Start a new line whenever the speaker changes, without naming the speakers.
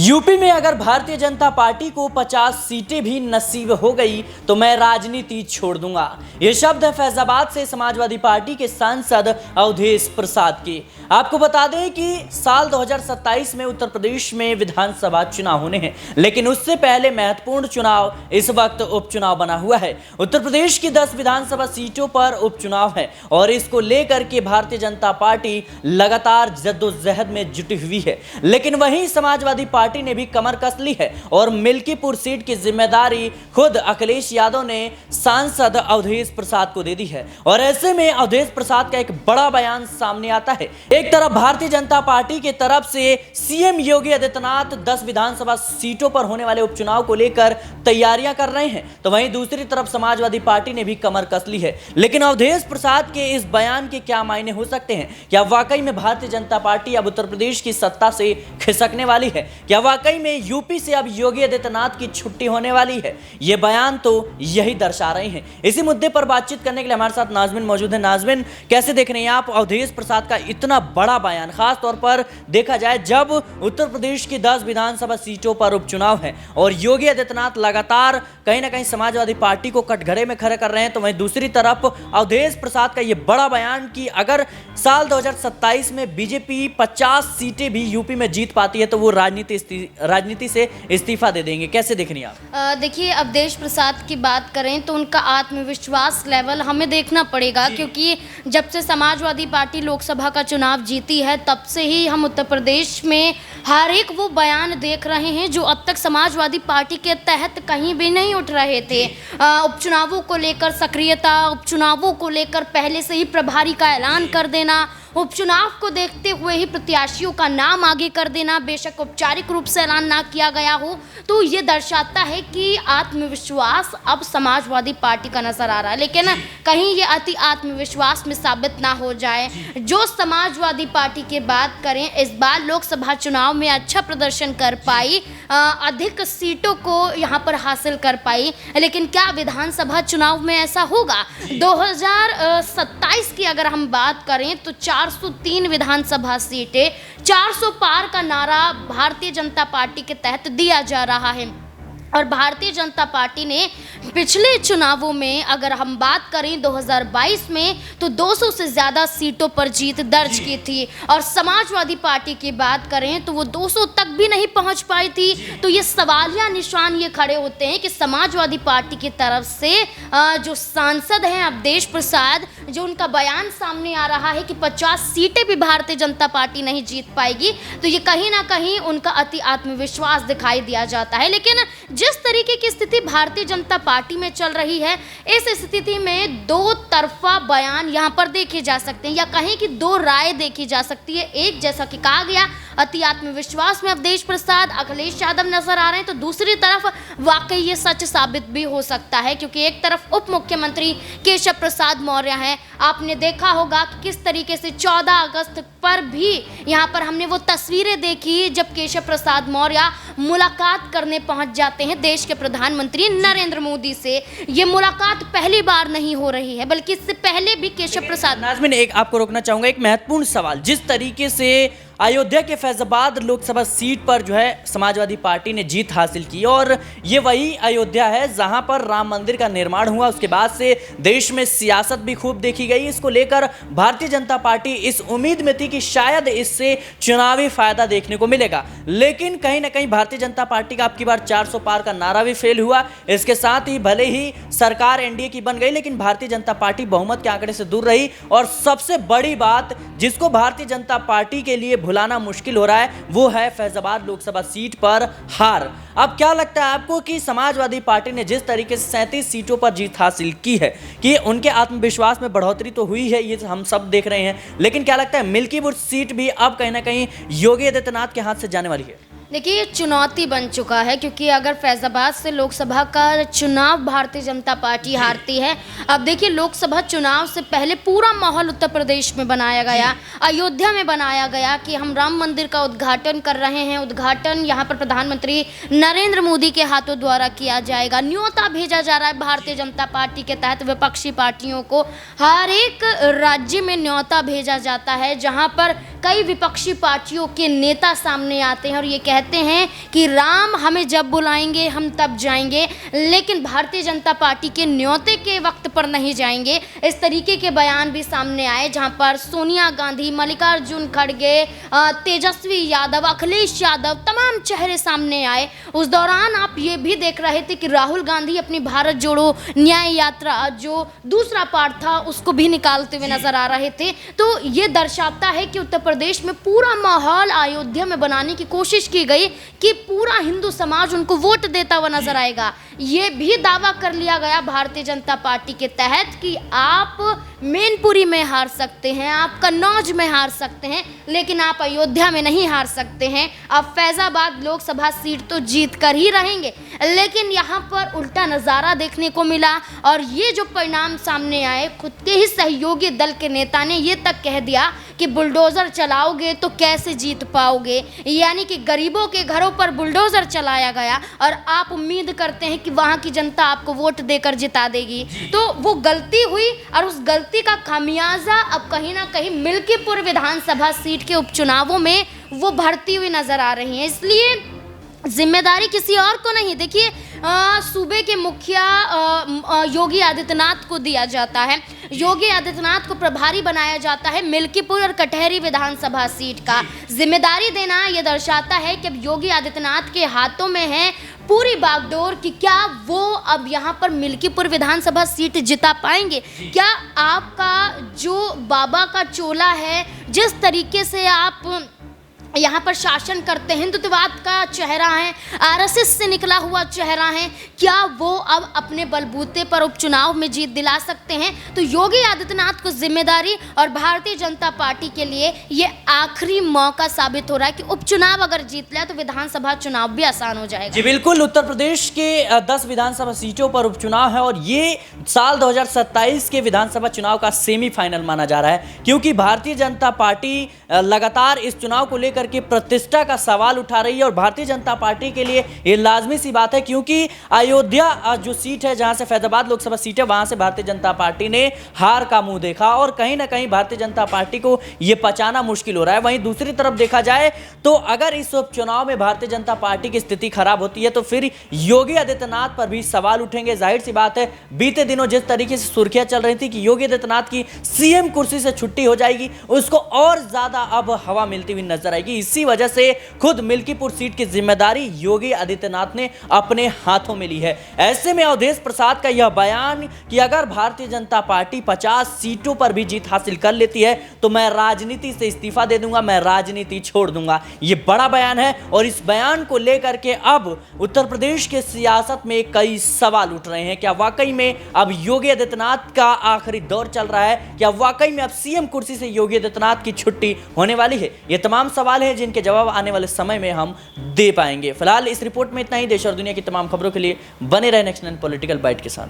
UP में अगर Bharatiya Janata party को 50 सीटें भी नसीब हो गई तो मैं राजनीति छोड़ दूंगा। ये शब्द है फैजाबाद से समाजवादी पार्टी के सांसद अवधेश प्रसाद के। आपको बता दें कि साल 2027 में उत्तर प्रदेश में विधानसभा चुनाव होने हैं, लेकिन उससे पहले महत्वपूर्ण चुनाव इस वक्त उपचुनाव बना हुआ है। उत्तर प्रदेश की 10 विधानसभा सीटों पर उपचुनाव है और इसको लेकर के भारतीय जनता पार्टी लगातार जद्दोजहद में जुटी हुई है। लेकिन वहीं समाजवादी पार्टी ने भी कमर कस ली है और मिल्कीपुर सीट की जिम्मेदारी खुद अखिलेश यादव ने सांसद अवधेश प्रसाद को दे दी है। और ऐसे में अवधेश प्रसाद का एक बड़ा बयान सामने आता है। एक तरफ भारतीय जनता पार्टी की तरफ से सीएम योगी आदित्यनाथ 10 विधानसभा सीटों पर होने वाले उपचुनाव को लेकर तैयारियां कर रहे हैं, तो वहीं दूसरी तरफ समाजवादी पार्टी ने भी कमर कस ली है। लेकिन अवधेश प्रसाद के इस बयान के क्या मायने हो सकते हैं? क्या वाकई में भारतीय जनता पार्टी अब उत्तर प्रदेश की सत्ता से खिसकने वाली है? क्या वाकई में यूपी से अब योगी आदित्यनाथ की छुट्टी होने वाली है? ये बयान तो यही दर्शा रहे हैं। इसी मुद्दे पर बातचीत करने के लिए हमारे साथ नाज़मीन मौजूद है। नाज़मीन, कैसे देख रहे हैं आप अवधेश प्रसाद का इतना बड़ा बयान, खास तौर पर देखा जाए जब उत्तर प्रदेश की 10 विधानसभा सीटों पर उपचुनाव है और योगी आदित्यनाथ लगातार कहीं ना कहीं समाजवादी पार्टी को कटघरे में खड़े कर रहे हैं, तो वहीं दूसरी तरफ अवधेश प्रसाद का यह बड़ा बयान कि अगर साल 2027 में बीजेपी 50 सीटें भी यूपी में जीत पाती है तो वो राजनीति से इस्तीफा दे देंगे। कैसे देख रही हैं आप?
देखिए, अवधेश प्रसाद की बात करें तो उनका आत्मविश्वास लेवल हमें देखना पड़ेगा, क्योंकि जब से समाजवादी पार्टी लोकसभा का चुनाव जीती है तब से ही हम उत्तर प्रदेश में हर एक वो बयान देख रहे हैं जो अब तक समाजवादी पार्टी के तहत कहीं भी नहीं उठ रहे थे। उपचुनावों को लेकर सक्रियता, उपचुनावों को लेकर पहले से ही प्रभारी का ऐलान कर देना, उपचुनाव को देखते हुए ही प्रत्याशियों का नाम आगे कर देना, बेशक औपचारिक रूप से ऐलान ना किया गया हो, तो ये दर्शाता है कि आत्मविश्वास अब समाजवादी पार्टी का नजर आ रहा है। लेकिन कहीं ये अति आत्मविश्वास में साबित ना हो जाए। जो समाजवादी पार्टी की बात करें, इस बार लोकसभा चुनाव में अच्छा प्रदर्शन कर पाई, अधिक सीटों को यहाँ पर हासिल कर पाई, लेकिन क्या विधानसभा चुनाव में ऐसा होगा? 2027 की अगर हम बात करें तो 403 विधानसभा सीटें, 400 पार का नारा भारतीय जनता पार्टी के तहत दिया जा रहा है। और भारतीय जनता पार्टी ने पिछले चुनावों में अगर हम बात करें 2022 में तो 200 से ज़्यादा सीटों पर जीत दर्ज की थी, और समाजवादी पार्टी की बात करें तो वो 200 तक भी नहीं पहुंच पाई थी। तो ये सवालिया निशान ये खड़े होते हैं कि समाजवादी पार्टी की तरफ से जो सांसद हैं अवधेश प्रसाद, जो उनका बयान सामने आ रहा है कि 50 सीटें भी भारतीय जनता पार्टी नहीं जीत पाएगी, तो ये कहीं ना कहीं उनका अति आत्मविश्वास दिखाई दिया जाता है। लेकिन जिस तरीके की स्थिति भारतीय जनता पार्टी में चल रही है, इस स्थिति में दो तरफा बयान यहाँ पर देखे जा सकते हैं, या कहें कि दो राय देखी जा सकती है। एक, जैसा कि कहा गया, अति आत्मविश्वास में अवधेश प्रसाद, अखिलेश यादव नजर आ रहे हैं, तो दूसरी तरफ वाकई ये सच साबित भी हो सकता है, क्योंकि एक तरफ उप मुख्यमंत्री केशव प्रसाद मौर्य हैं। आपने देखा होगा कि किस तरीके से 14 अगस्त पर भी यहाँ पर हमने वो तस्वीरें देखी जब केशव प्रसाद मौर्य मुलाकात करने पहुंच जाते हैं देश के प्रधानमंत्री नरेंद्र मोदी से। ये मुलाकात पहली बार नहीं हो रही है, बल्कि इससे पहले भी केशव प्रसाद।
नाज़मीन, एक आपको रोकना चाहूंगा, एक महत्वपूर्ण सवाल। जिस तरीके से अयोध्या के फैजाबाद लोकसभा सीट पर जो है समाजवादी पार्टी ने जीत हासिल की, और ये वही अयोध्या है जहां पर राम मंदिर का निर्माण हुआ, उसके बाद से देश में सियासत भी खूब देखी गई। इसको लेकर भारतीय जनता पार्टी इस उम्मीद में थी कि शायद इससे चुनावी फायदा देखने को मिलेगा, लेकिन कहीं ना कहीं भारतीय जनता पार्टी का अब की बार 400 पार का नारा भी फेल हुआ। इसके साथ ही भले ही सरकार एनडीए की बन गई, लेकिन भारतीय जनता पार्टी बहुमत के आंकड़े से दूर रही। और सबसे बड़ी बात जिसको भारतीय जनता पार्टी के लिए भुलाना मुश्किल हो रहा है, वो है फैजाबाद लोकसभा सीट पर हार। अब क्या लगता है आपको कि समाजवादी पार्टी ने जिस तरीके से 37 सीटों पर जीत हासिल की है, कि उनके आत्मविश्वास में बढ़ोतरी तो हुई है, ये हम सब देख रहे हैं, लेकिन क्या लगता है मिल्कीपुर सीट भी अब कहीं ना कहीं योगी आदित्यनाथ के हाथ से जाने वाली है?
देखिए, ये चुनौती बन चुका है, क्योंकि अगर फैजाबाद से लोकसभा का चुनाव भारतीय जनता पार्टी हारती है, अब देखिए लोकसभा चुनाव से पहले पूरा माहौल उत्तर प्रदेश में बनाया गया, अयोध्या में बनाया गया कि हम राम मंदिर का उद्घाटन कर रहे हैं। उद्घाटन यहाँ पर प्रधानमंत्री नरेंद्र मोदी के हाथों द्वारा किया जाएगा। न्योता भेजा जा रहा है भारतीय जनता पार्टी के तहत विपक्षी पार्टियों को। हर एक राज्य में न्योता भेजा जाता है जहाँ पर कई विपक्षी पार्टियों के नेता सामने आते हैं और ये कहते हैं कि राम हमें जब बुलाएंगे हम तब जाएंगे, लेकिन भारतीय जनता पार्टी के न्योते के वक्त पर नहीं जाएंगे। इस तरीके के बयान भी सामने आए, जहां पर सोनिया गांधी, मल्लिकार्जुन खड़गे, तेजस्वी यादव, अखिलेश यादव, तमाम चेहरे सामने आए। उस दौरान आप ये भी देख रहे थे कि राहुल गांधी अपनी भारत जोड़ो न्याय यात्रा जो दूसरा पार्ट था उसको भी निकालते हुए नजर आ रहे थे। तो ये दर्शाता है कि उत्तर प्रदेश में पूरा माहौल अयोध्या में बनाने की कोशिश की गई कि पूरा हिंदू समाज उनको वोट देता हुआ नजर आएगा। ये भी दावा कर लिया गया भारतीय जनता पार्टी के तहत कि आप मैनपुरी में हार सकते हैं, आप कन्नौज में हार सकते हैं, लेकिन आप अयोध्या में नहीं हार सकते हैं। आप फैजाबाद लोकसभा सीट तो जीत कर ही रहेंगे। लेकिन यहाँ पर उल्टा नज़ारा देखने को मिला और ये जो परिणाम सामने आए, खुद के ही सहयोगी दल के नेता ने ये तक कह दिया कि बुलडोज़र चलाओगे तो कैसे जीत पाओगे। यानी कि गरीबों के घरों पर बुलडोज़र चलाया गया और आप उम्मीद करते हैं कि वहाँ की जनता आपको वोट देकर जिता देगी। तो वो गलती हुई और उस गलती का खामियाजा अब कहीं ना कहीं मिल्कीपुर विधानसभा सीट के उपचुनावों में वो भरती हुई नजर आ रही है। इसलिए जिम्मेदारी किसी और को नहीं, देखिए सूबे के मुखिया योगी आदित्यनाथ को दिया जाता है। योगी आदित्यनाथ को प्रभारी बनाया जाता है मिल्कीपुर और कटहरी विधानसभा सीट का। जिम्मेदारी देना यह दर्शाता है कि अब योगी आदित्यनाथ के हाथों में है पूरी बागडोर कि क्या वो अब यहाँ पर मिल्कीपुर विधानसभा सीट जिता पाएंगे। क्या आपका जो बाबा का चोला है, जिस तरीके से आप यहाँ पर शासन करते हैं, हिंदुत्ववाद का चेहरा है, आरएसएस से निकला हुआ चेहरा है, क्या वो अब अपने बलबूते पर उपचुनाव में जीत दिला सकते हैं। तो योगी आदित्यनाथ को जिम्मेदारी और भारतीय जनता पार्टी के लिए ये आखिरी मौका साबित हो रहा है कि उपचुनाव अगर जीत लिया तो विधानसभा चुनाव भी आसान हो जाएगा।
जी बिल्कुल, उत्तर प्रदेश के 10 विधानसभा सीटों पर उपचुनाव है और ये साल 2027 के विधानसभा चुनाव का सेमीफाइनल माना जा रहा है, क्योंकि भारतीय जनता पार्टी लगातार इस चुनाव को लेकर की प्रतिष्ठा का सवाल उठा रही है और भारतीय जनता पार्टी के लिए ये लाजमी सी बात है, क्योंकि अयोध्या जो सीट है, जहां से फैजाबाद लोकसभा सीट है, वहां से भारतीय जनता पार्टी ने हार का मुंह देखा और कहीं ना कहीं भारतीय जनता पार्टी को ये पचाना मुश्किल हो रहा है। वहीं दूसरी तरफ देखा जाए तो अगर इस उपचुनाव में भारतीय जनता पार्टी की स्थिति खराब होती है तो फिर योगी आदित्यनाथ पर भी सवाल उठेंगे। जाहिर सी बात है, बीते दिनों जिस तरीके से सुर्खियां चल रही थी कि योगी आदित्यनाथ की सीएम कुर्सी से छुट्टी हो जाएगी, उसको और ज्यादा अब हवा मिलती हुई नजर आएगी। इसी वजह से खुद मिल्कीपुर सीट की जिम्मेदारी योगी आदित्यनाथ ने अपने हाथों में ली है। ऐसे में अवधेश प्रसाद का यह बयान कि अगर भारतीय जनता पार्टी 50 सीटों पर भी जीत हासिल कर लेती है तो मैं राजनीति से इस्तीफा दे दूंगा, मैं राजनीति छोड़ दूंगा, ये बड़ा बयान है। और इस बयान को लेकर के अब उत्तर प्रदेश के सियासत में कई सवाल उठ रहे हैं। क्या वाकई में अब योगी आदित्यनाथ का आखिरी दौर चल रहा है? क्या वाकई में अब सीएम कुर्सी से योगी आदित्यनाथ की छुट्टी होने वाली है? ये तमाम सवाल हैं जिनके जवाब आने वाले समय में हम दे पाएंगे। फिलहाल इस रिपोर्ट में इतना ही। देश और दुनिया की तमाम खबरों के लिए बने रहे नेक्स्ट 9 पॉलिटिकल बाइट के साथ।